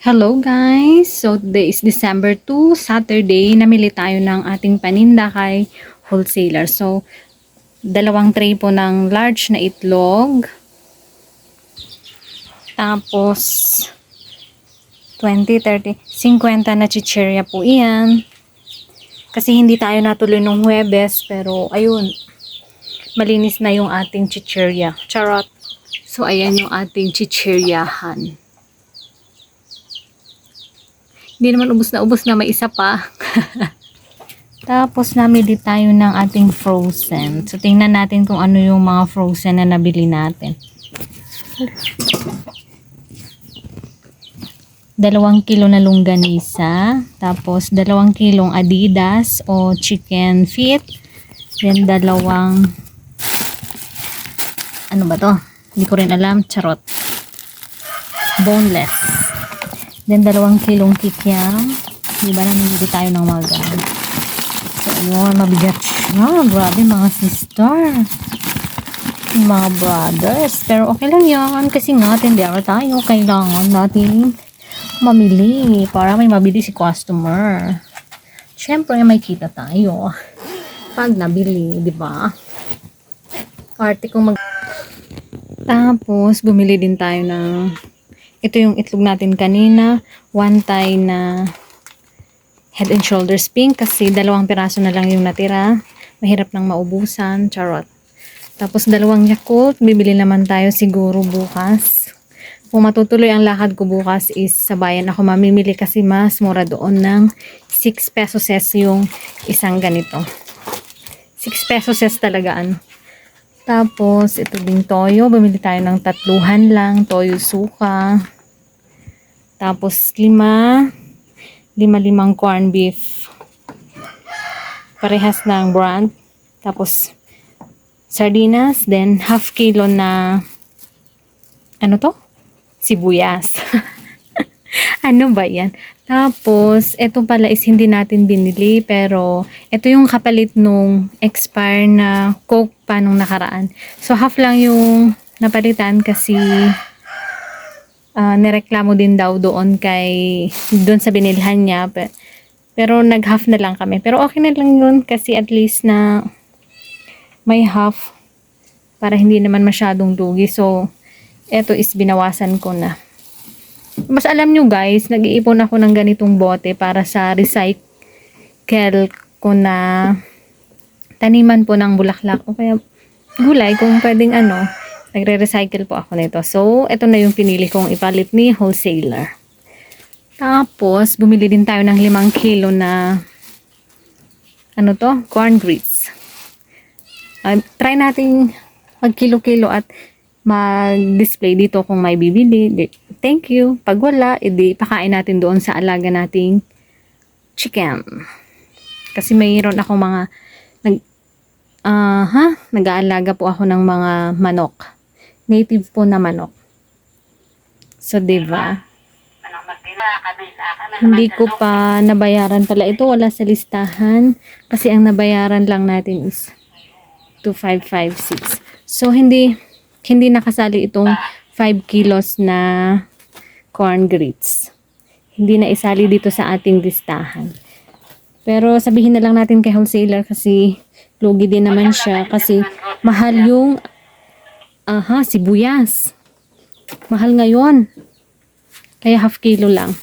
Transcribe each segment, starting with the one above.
Hello guys! So today is December 2, Saturday. Namili tayo ng ating paninda kay wholesaler. So, dalawang tray po ng large na itlog. Tapos, 20, 30, 50 na chichirya po iyan. Kasi hindi tayo natuloy nung Huwebes. Pero, ayun. Malinis na yung ating chichirya. Charot! So, ayan yung ating chichiryahan. Hindi naman ubos na may isa pa. Tapos namili tayo ng ating frozen. So tingnan natin kung ano yung mga frozen na nabili natin. 2 kilo na longganisa. Tapos 2 kilong Adidas o chicken feet. Then 2 ano ba to? Hindi ko rin alam. Charot. Boneless. Then 2 kilong kikiam. Diba namili tayo ng mga ganun. So yun, mabigat siya. Grabe mga sister. Mga brothers. Pero okay lang yan. Kasi nga, tindera tayo. Kailangan natin mamili. Para may mabili si customer. Siyempre, may kita tayo. Pag nabili, diba? Party kong Tapos, bumili din tayo ng ito yung itlog natin kanina. 1 tie na Head and Shoulders pink kasi 2 piraso na lang yung natira. Mahirap nang maubusan. Charot. Tapos 2 Yakult. Bibili naman tayo siguro bukas. Kung matutuloy ang lakad ko bukas is sa bayan ako mamimili kasi mas mura doon ng 6 pesos yung isang ganito. 6 pesos talaga ano. Tapos, ito ding toyo. Bumili tayo ng 3 lang. Toyo suka. Tapos, 5 corn beef. Parehas ng brand. Tapos, sardinas. Then, half kilo na ano to? Sibuyas. Ano ba yan? Tapos, ito pala is hindi natin binili, pero ito yung kapalit nung expire na Coke pa nung nakaraan. So, half lang yung napalitan kasi nireklamo din daw doon sa binilhan niya. Pero nag-half na lang kami. Pero okay na lang yun kasi at least na may half para hindi naman masyadong lugi. So, ito is binawasan ko na. Mas alam nyo guys, nag-iipon ako ng ganitong bote para sa recycle ko na taniman po ng bulaklak o kaya gulay kung pwedeng nagre-recycle po ako nito. So, ito na yung pinili kong ipalit ni wholesaler. Tapos, bumili din tayo ng 5 kilo na corn grits. Try natin mag kilo-kilo at mag-display dito kung may bibili. Thank you. Pag wala, edi pakain natin doon sa alaga nating chicken. Kasi mayroon ako mga nag-aalaga po ako ng mga manok. Native po na manok. So, diba? Hindi ko pa nabayaran pala ito. Wala sa listahan. Kasi ang nabayaran lang natin is 2,556. So, hindi nakasali itong 5 kilos na corn grits. Hindi na isali dito sa ating listahan. Pero sabihin na lang natin kay wholesaler kasi lugi din naman siya kasi mahal yung sibuyas. Mahal ngayon. Kaya half kilo lang.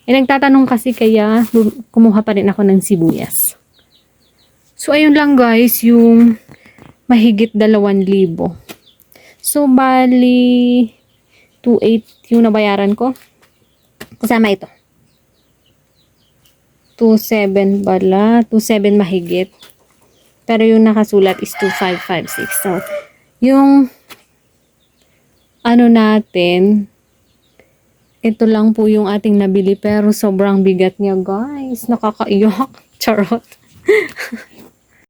Nagtatanong kasi kaya kumuha pa rin ako ng sibuyas. So ayun lang guys yung mahigit 2,000. So, bali 2,800 yung nabayaran ko. Kasama ito. 2,700 pala. 2,700 mahigit. Pero yung nakasulat is 2,556. So, yung natin, ito lang po yung ating nabili. Pero sobrang bigat niya, guys. Nakakaiyak. Charot.